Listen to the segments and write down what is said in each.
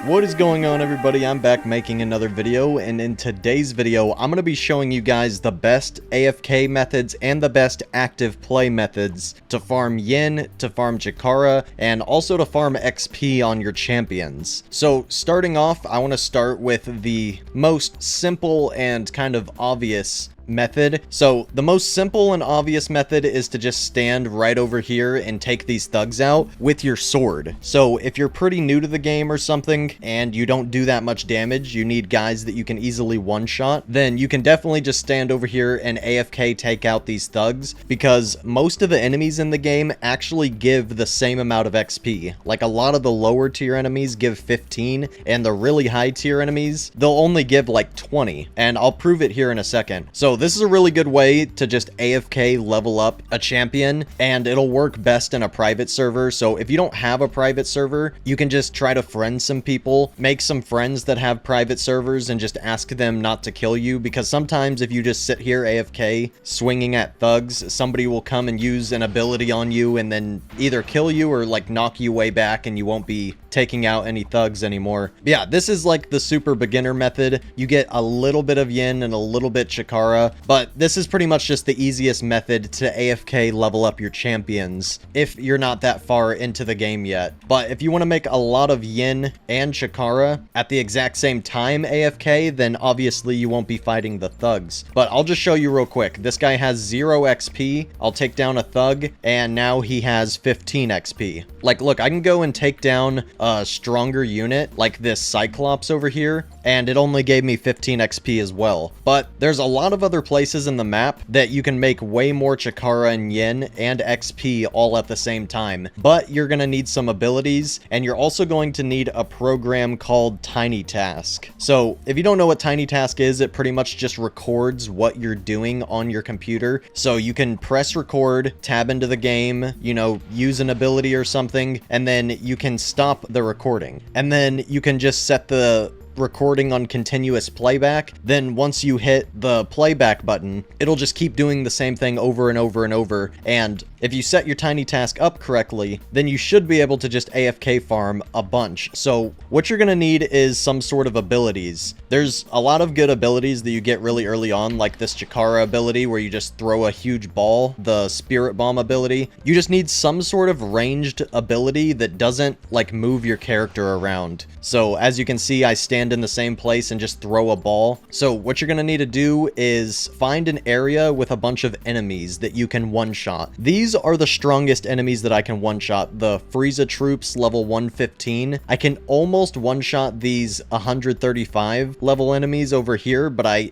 What is going on, everybody? I'm back making another video, and in today's video I'm going to be showing you guys the best AFK methods and the best active play methods to farm yen, to farm CHIKARA, and also to farm XP on your champions. So starting off, I want to start with the most simple and kind of obvious method. So the most simple and obvious method is to just stand right over here and take these thugs out with your sword. So if you're pretty new to the game or something and you don't do that much damage, you need guys that you can easily one-shot, then you can definitely just stand over here and AFK take out these thugs, because most of the enemies in the game actually give the same amount of XP. Like, a lot of the lower tier enemies give 15, and the really high tier enemies, they'll only give like 20, and I'll prove it here in a second. So this is a really good way to just AFK level up a champion, and it'll work best in a private server. So if you don't have a private server, you can just try to friend some people, make some friends that have private servers, and just ask them not to kill you, because sometimes if you just sit here AFK swinging at thugs, somebody will come and use an ability on you and then either kill you or like knock you way back, and you won't be taking out any thugs anymore. But yeah, this is like the super beginner method. You get a little bit of yen and a little bit CHIKARA, but this is pretty much just the easiest method to AFK level up your champions if you're not that far into the game yet. But if you want to make a lot of yen and CHIKARA at the exact same time AFK, then obviously you won't be fighting the thugs. But I'll just show you real quick. This guy has 0 XP. I'll take down a thug, and now he has 15 XP. Like, look, I can go and take down a stronger unit like this Cyclops over here, and it only gave me 15 XP as well. But there's a lot of other places in the map that you can make way more CHIKARA and yen and XP all at the same time. But you're going to need some abilities, and you're also going to need a program called Tiny Task. So if you don't know what Tiny Task is, it pretty much just records what you're doing on your computer. So you can press record, tab into the game, you know, use an ability or something, and then you can stop the recording. And then you can just set the recording on continuous playback. Then once you hit the playback button, it'll just keep doing the same thing over and over and over. And if you set your Tiny Task up correctly, then you should be able to just AFK farm a bunch. So what you're gonna need is some sort of abilities. There's a lot of good abilities that you get really early on, like this CHIKARA ability where you just throw a huge ball, the Spirit Bomb ability. You just need some sort of ranged ability that doesn't like move your character around. So as you can see, I stand in the same place and just throw a ball. So what you're gonna need to do is find an area with a bunch of enemies that you can one-shot. These are the strongest enemies that I can one-shot. The Frieza troops level 115. I can almost one-shot these 135 level enemies over here, but I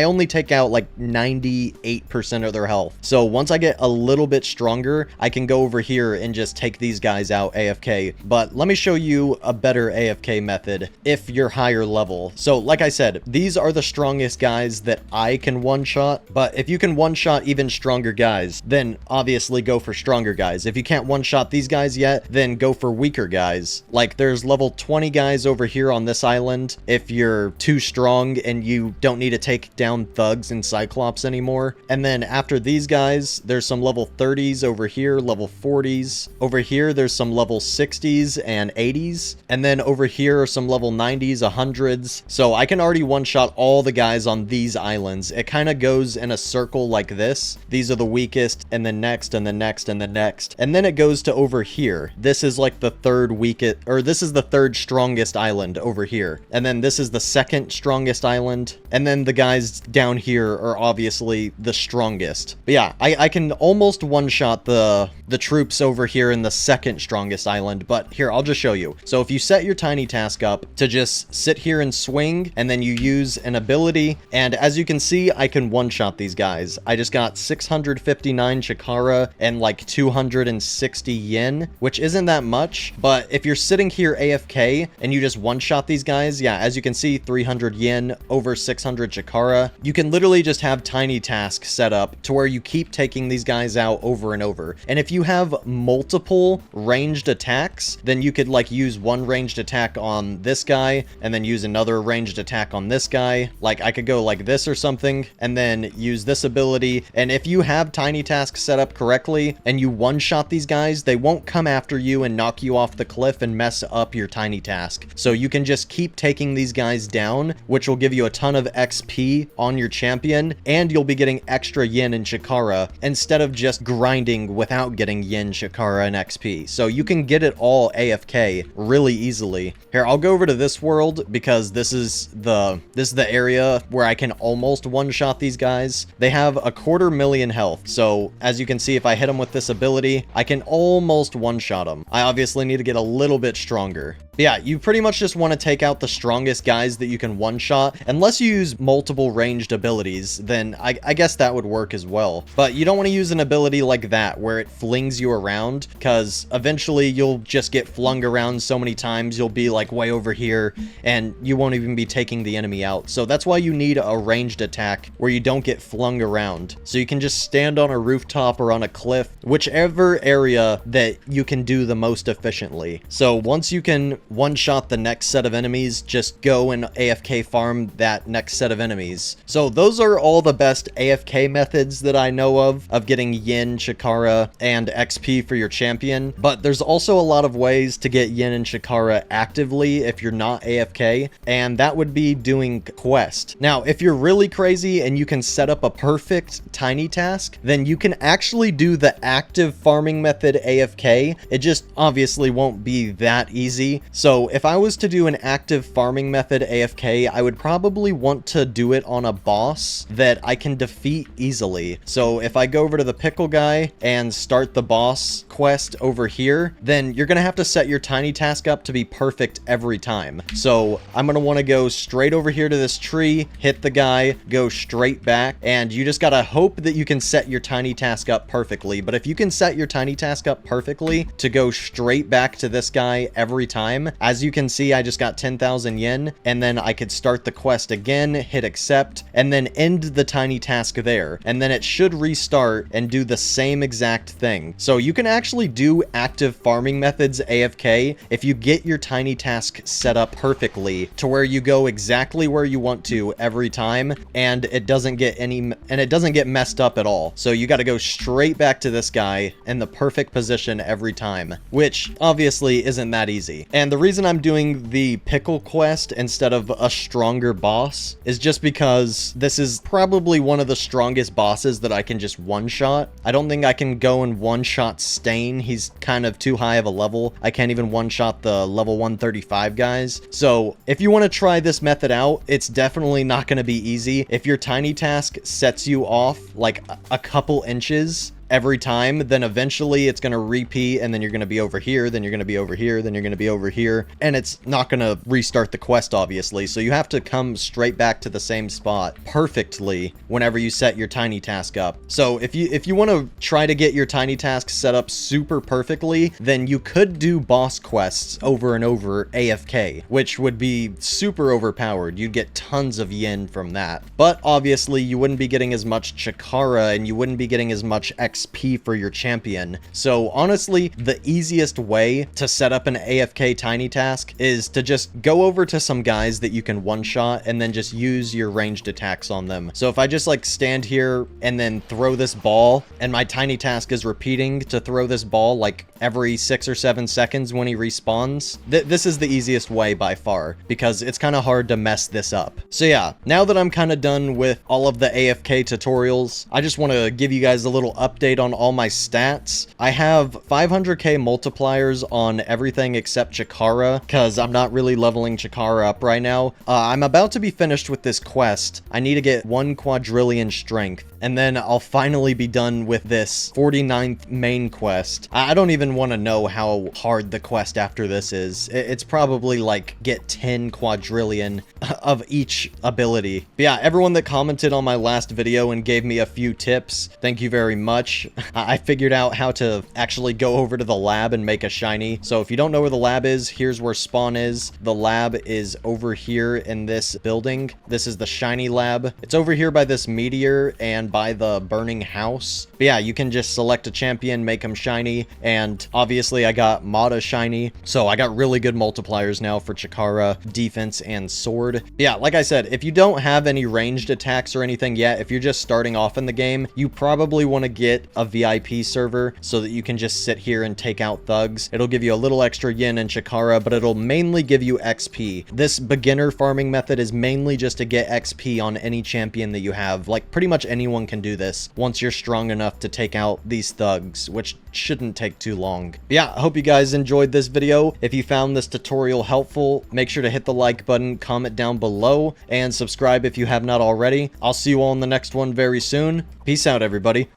only take out like 98% of their health. So once I get a little bit stronger, I can go over here and just take these guys out AFK. But let me show you a better AFK method if you're higher level. So like I said, these are the strongest guys that I can one-shot, but if you can one-shot even stronger guys, then obviously go for stronger guys. If you can't one-shot these guys yet, then go for weaker guys. Like, there's level 20 guys over here on this island if you're too strong and you don't need to take down thugs and Cyclops anymore. And then after these guys, there's some level 30s over here, level 40s. Over here, there's some level 60s and 80s. And then over here are some level 90s, 100s. So I can already one-shot all the guys on these islands. It kind of goes in a circle like this. These are the weakest, and then next, and then next, and then next. And then it goes to over here. This is like the third weakest, or this is the third strongest island over here. And then this is the second strongest island. And then the guys down here are obviously the strongest. But yeah, I can almost one-shot the troops over here in the second strongest island. But here, I'll just show you. So if you set your Tiny Task up to just sit here and swing, and then you use an ability, and as you can see, I can one-shot these guys. I just got 659 CHIKARA and like 260 yen, which isn't that much, but if you're sitting here AFK and you just one-shot these guys, yeah, as you can see, 300 yen over 600 CHIKARA. You can literally just have Tiny Task set up to where you keep taking these guys out over and over. And if you have multiple ranged attacks, then you could like use one ranged attack on this guy and then use another ranged attack on this guy. Like, I could go like this or something and then use this ability. And if you have Tiny Task set up correctly, correctly and you one-shot these guys, they won't come after you and knock you off the cliff and mess up your tiny task. So you can just keep taking these guys down, which will give you a ton of XP on your champion, and you'll be getting extra yin and Chikara instead of just grinding without getting yin, Chikara, and XP. So you can get it all AFK really easily. Here, I'll go over to this world because this is the area where I can almost one-shot these guys. They have 250,000 health. So as you can see, if I hit them with this ability, I can almost one-shot them. I obviously need to get a little bit stronger. But yeah, you pretty much just want to take out the strongest guys that you can one-shot. Unless you use multiple ranged abilities, then I guess that would work as well. But you don't want to use an ability like that where it flings you around, because eventually you'll just get flung around so many times you'll be like way over here and you won't even be taking the enemy out. So that's why you need a ranged attack where you don't get flung around. So you can just stand on a rooftop or on a cliff, whichever area that you can do the most efficiently. So once you can one-shot the next set of enemies, just go and AFK farm that next set of enemies. So those are all the best AFK methods that I know of getting yin, Chikara, and XP for your champion. But there's also a lot of ways to get yin and Chikara actively if you're not AFK, and that would be doing quest. Now, if you're really crazy and you can set up a perfect tiny task, then you can actually do the active farming method AFK. It just obviously won't be that easy. So if I was to do an active farming method AFK, I would probably want to do it on a boss that I can defeat easily. So if I go over to the pickle guy and start the boss quest over here, then you're going to have to set your tiny task up to be perfect every time. So I'm going to want to go straight over here to this tree, hit the guy, go straight back, and you just got to hope that you can set your tiny task up perfectly. But if you can set your tiny task up perfectly to go straight back to this guy every time, as you can see, I just got 10,000 yen, and then I could start the quest again, hit accept, and then end the tiny task there. And then it should restart and do the same exact thing. So you can actually do active farming methods AFK if you get your tiny task set up perfectly to where you go exactly where you want to every time, and it doesn't get messed up at all. So you got to go straight back to this guy in the perfect position every time, which obviously isn't that easy. And the reason I'm doing the pickle quest instead of a stronger boss is just because this is probably one of the strongest bosses that I can just one-shot. I don't think I can go and one-shot Stain. He's kind of too high of a level. I can't even one-shot the level 135 guys. So if you want to try this method out, it's definitely not going to be easy. If your tiny task sets you off like a couple inches every time, then eventually it's going to repeat, and then you're going to be over here, then you're going to be over here, then you're going to be over here, and it's not going to restart the quest, obviously. So you have to come straight back to the same spot perfectly whenever you set your tiny task up. So if you want to try to get your tiny task set up super perfectly, then you could do boss quests over and over AFK, which would be super overpowered. You'd get tons of yen from that. But obviously you wouldn't be getting as much Chikara, and you wouldn't be getting as much XP for your champion. So honestly, the easiest way to set up an AFK tiny task is to just go over to some guys that you can one-shot and then just use your ranged attacks on them. So if I just like stand here and then throw this ball, and my tiny task is repeating to throw this ball like every 6 or 7 seconds when he respawns, this is the easiest way by far, because it's kind of hard to mess this up. So yeah, now that I'm kind of done with all of the AFK tutorials, I just want to give you guys a little update on all my stats. I have 500k multipliers on everything except Chikara, because I'm not really leveling Chikara up right now. I'm about to be finished with this quest. I need to get 1 quadrillion strength, and then I'll finally be done with this 49th main quest. I don't even want to know how hard the quest after this is. It's probably like get 10 quadrillion of each ability. But yeah, everyone that commented on my last video and gave me a few tips, thank you very much. I figured out how to actually go over to the lab and make a shiny. So if you don't know where the lab is, here's where spawn is. The lab is over here in this building. This is the shiny lab. It's over here by this meteor and by the burning house. But yeah, you can just select a champion, make him shiny, and obviously I got Mata shiny, so I got really good multipliers now for Chikara, defense, and sword. But yeah, like I said, if you don't have any ranged attacks or anything yet, if you're just starting off in the game, you probably want to get get a VIP server so that you can just sit here and take out thugs. It'll give you a little extra yen and CHIKARA, but it'll mainly give you XP. This beginner farming method is mainly just to get XP on any champion that you have. Like, pretty much anyone can do this once you're strong enough to take out these thugs, which shouldn't take too long. But yeah, I hope you guys enjoyed this video. If you found this tutorial helpful, make sure to hit the like button, comment down below, and subscribe if you have not already. I'll see you all in the next one very soon. Peace out, everybody.